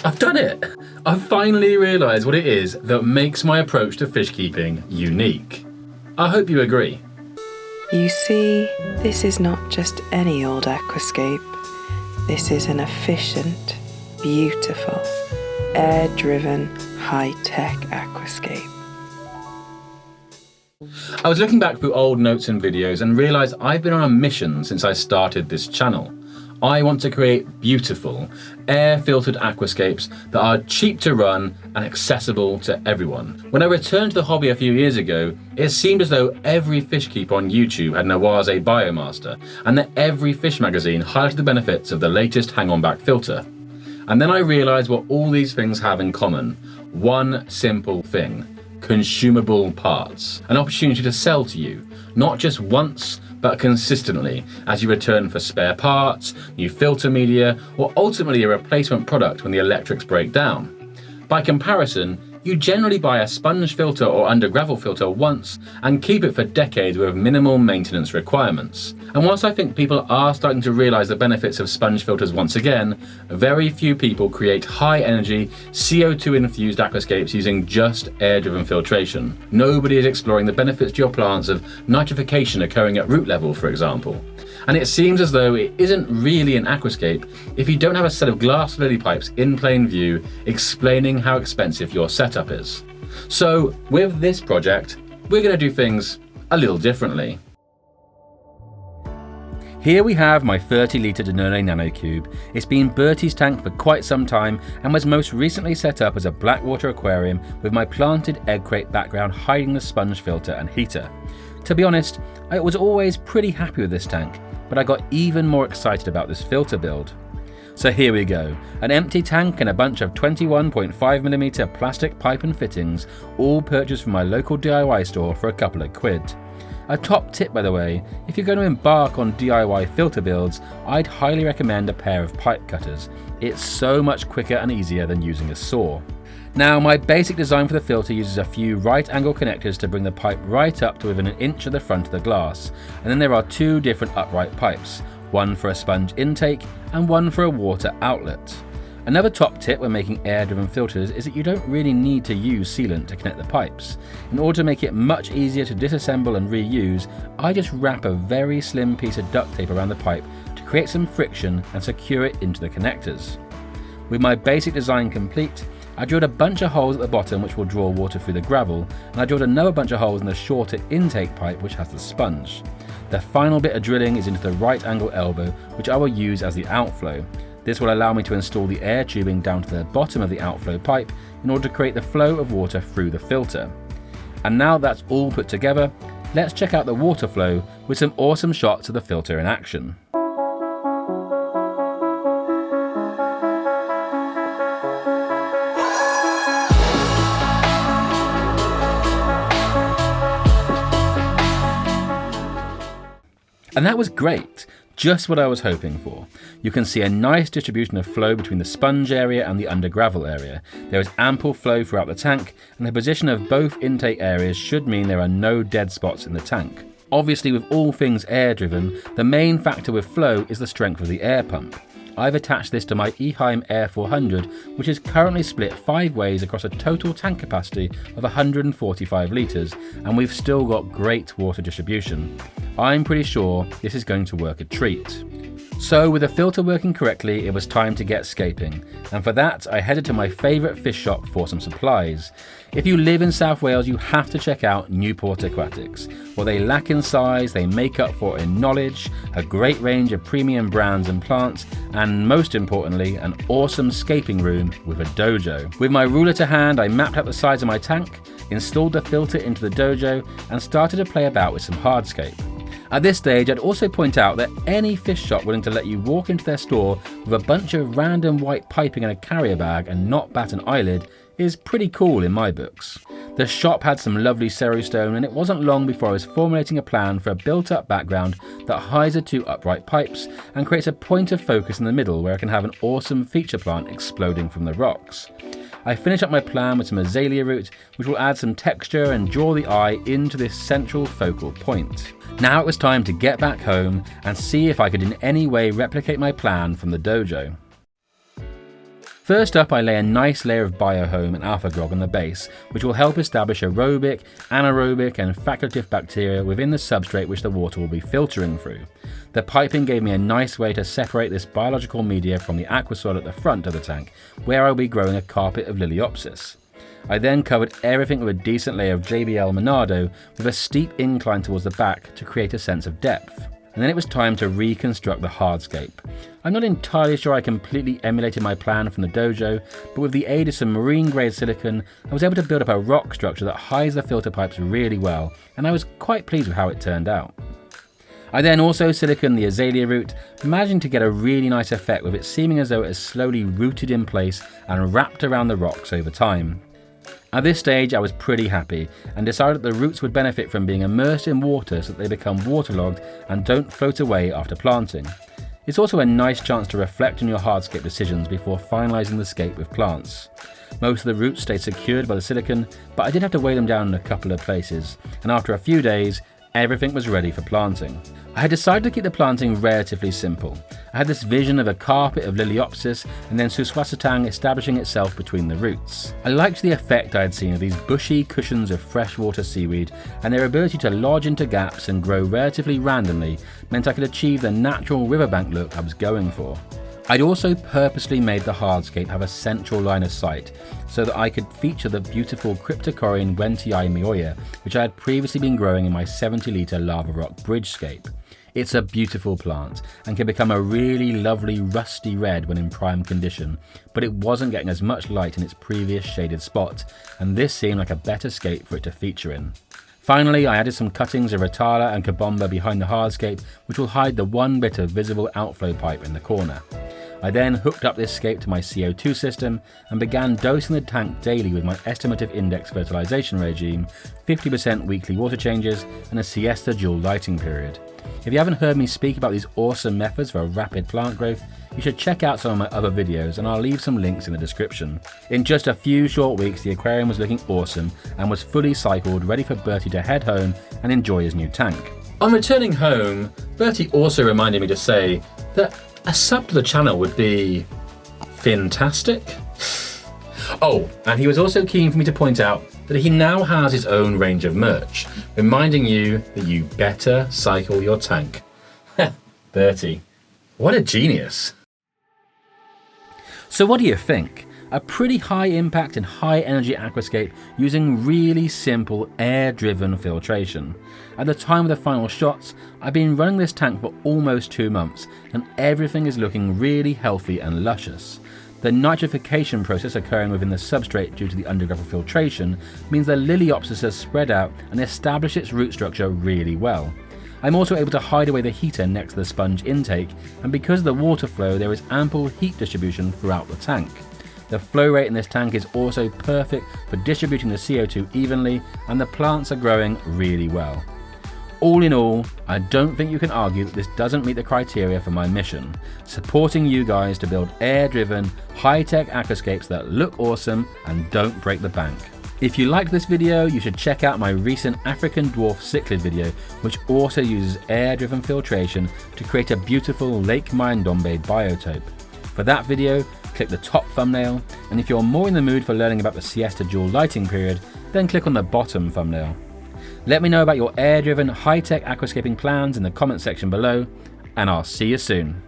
I've done it! I've finally realised what it is that makes my approach to fish keeping unique. I hope you agree. You see, this is not just any old aquascape. This is an efficient, beautiful, air-driven, high-tech aquascape. I was looking back through old notes and videos and realised I've been on a mission since I started this channel. I want to create beautiful, air-filtered aquascapes that are cheap to run and accessible to everyone. When I returned to the hobby a few years ago, it seemed as though every fish keeper on YouTube had an Awase Biomaster, and that every fish magazine highlighted the benefits of the latest hang-on-back filter. And then I realised what all these things have in common. One simple thing: consumable parts. An opportunity to sell to you, not just once, but consistently, as you return for spare parts, new filter media, or ultimately a replacement product when the electrics break down. By comparison, you generally buy a sponge filter or undergravel filter once and keep it for decades with minimal maintenance requirements. And whilst I think people are starting to realise the benefits of sponge filters once again, very few people create high-energy, CO2-infused aquascapes using just air-driven filtration. Nobody is exploring the benefits to your plants of nitrification occurring at root level, for example. And it seems as though it isn't really an aquascape if you don't have a set of glass lily pipes in plain view explaining how expensive your setup is. So with this project, we're going to do things a little differently. Here we have my 30-litre Denone nanocube. It's been Bertie's tank for quite some time and was most recently set up as a blackwater aquarium with my planted egg crate background hiding the sponge filter and heater. To be honest, I was always pretty happy with this tank, but I got even more excited about this filter build. So here we go, an empty tank and a bunch of 21.5mm plastic pipe and fittings, all purchased from my local DIY store for a couple of quid. A top tip, by the way, if you're going to embark on DIY filter builds, I'd highly recommend a pair of pipe cutters. It's so much quicker and easier than using a saw. Now, my basic design for the filter uses a few right angle connectors to bring the pipe right up to within an inch of the front of the glass, and then there are two different upright pipes, one for a sponge intake and one for a water outlet. Another top tip when making air-driven filters is that you don't really need to use sealant to connect the pipes. In order to make it much easier to disassemble and reuse, I just wrap a very slim piece of duct tape around the pipe to create some friction and secure it into the connectors. With my basic design complete, I drilled a bunch of holes at the bottom which will draw water through the gravel, and I drilled another bunch of holes in the shorter intake pipe which has the sponge. The final bit of drilling is into the right angle elbow, which I will use as the outflow. This will allow me to install the air tubing down to the bottom of the outflow pipe in order to create the flow of water through the filter. And now that's all put together, let's check out the water flow with some awesome shots of the filter in action. And that was great, just what I was hoping for. You can see a nice distribution of flow between the sponge area and the undergravel area. There is ample flow throughout the tank, and the position of both intake areas should mean there are no dead spots in the tank. Obviously, with all things air-driven, the main factor with flow is the strength of the air pump. I've attached this to my Eheim Air 400, which is currently split 5 ways across a total tank capacity of 145 litres, and we've still got great water distribution. I'm pretty sure this is going to work a treat. So with the filter working correctly, it was time to get scaping, and for that I headed to my favourite fish shop for some supplies. If you live in South Wales, you have to check out Newport Aquatics. What they lack in size, they make up for in knowledge, a great range of premium brands and plants, and most importantly, an awesome scaping room with a dojo. With my ruler to hand, I mapped out the size of my tank, installed the filter into the dojo, and started to play about with some hardscape. At this stage, I'd also point out that any fish shop willing to let you walk into their store with a bunch of random white piping in a carrier bag and not bat an eyelid is pretty cool in my books. The shop had some lovely cerastone, and it wasn't long before I was formulating a plan for a built-up background that hides the two upright pipes and creates a point of focus in the middle where I can have an awesome feature plant exploding from the rocks. I finish up my plan with some azalea root, which will add some texture and draw the eye into this central focal point. Now it was time to get back home and see if I could in any way replicate my plan from the dojo. First up, I lay a nice layer of biohome and alpha grog on the base, which will help establish aerobic, anaerobic and facultative bacteria within the substrate which the water will be filtering through. The piping gave me a nice way to separate this biological media from the aqua soil at the front of the tank, where I'll be growing a carpet of Lilaeopsis. I then covered everything with a decent layer of JBL Monado with a steep incline towards the back to create a sense of depth. And then it was time to reconstruct the hardscape. I'm not entirely sure I completely emulated my plan from the dojo, but with the aid of some marine grade silicone, I was able to build up a rock structure that hides the filter pipes really well, and I was quite pleased with how it turned out. I then also siliconed the azalea root, managing to get a really nice effect with it seeming as though it has slowly rooted in place and wrapped around the rocks over time. At this stage I was pretty happy and decided that the roots would benefit from being immersed in water so that they become waterlogged and don't float away after planting. It's also a nice chance to reflect on your hardscape decisions before finalising the scape with plants. Most of the roots stayed secured by the silicone, but I did have to weigh them down in a couple of places, and after a few days everything was ready for planting. I had decided to keep the planting relatively simple. I had this vision of a carpet of Lilaeopsis and then Suswasatang establishing itself between the roots. I liked the effect I had seen of these bushy cushions of freshwater seaweed, and their ability to lodge into gaps and grow relatively randomly meant I could achieve the natural riverbank look I was going for. I'd also purposely made the hardscape have a central line of sight so that I could feature the beautiful Cryptocoryne Wentii Mioia, which I had previously been growing in my 70-litre lava rock bridgescape. It's a beautiful plant and can become a really lovely rusty red when in prime condition, but it wasn't getting as much light in its previous shaded spot, and this seemed like a better scape for it to feature in. Finally, I added some cuttings of Rotala and Kabomba behind the hardscape, which will hide the one bit of visible outflow pipe in the corner. I then hooked up this scape to my CO2 system and began dosing the tank daily with my estimative index fertilisation regime, 50% weekly water changes and a siesta dual lighting period. If you haven't heard me speak about these awesome methods for rapid plant growth, you should check out some of my other videos and I'll leave some links in the description. In just a few short weeks, the aquarium was looking awesome and was fully cycled, ready for Bertie to head home and enjoy his new tank. On returning home, Bertie also reminded me to say that a sub to the channel would be fantastic. Oh, and he was also keen for me to point out that he now has his own range of merch, reminding you that you better cycle your tank. Bertie, what a genius. So what do you think? A pretty high impact and high energy aquascape using really simple air-driven filtration. At the time of the final shots, I've been running this tank for almost 2 months and everything is looking really healthy and luscious. The nitrification process occurring within the substrate due to the undergravel filtration means the Lilaeopsis has spread out and established its root structure really well. I'm also able to hide away the heater next to the sponge intake, and because of the water flow there is ample heat distribution throughout the tank. The flow rate in this tank is also perfect for distributing the CO2 evenly, and the plants are growing really well. All in all, I don't think you can argue that this doesn't meet the criteria for my mission, supporting you guys to build air-driven, high-tech aquascapes that look awesome and don't break the bank. If you liked this video, you should check out my recent African dwarf cichlid video, which also uses air-driven filtration to create a beautiful Lake Mayendombe biotope. For that video, click the top thumbnail, and if you're more in the mood for learning about the siesta dual lighting period, then click on the bottom thumbnail. Let me know about your air-driven, high-tech aquascaping plans in the comment section below, and I'll see you soon.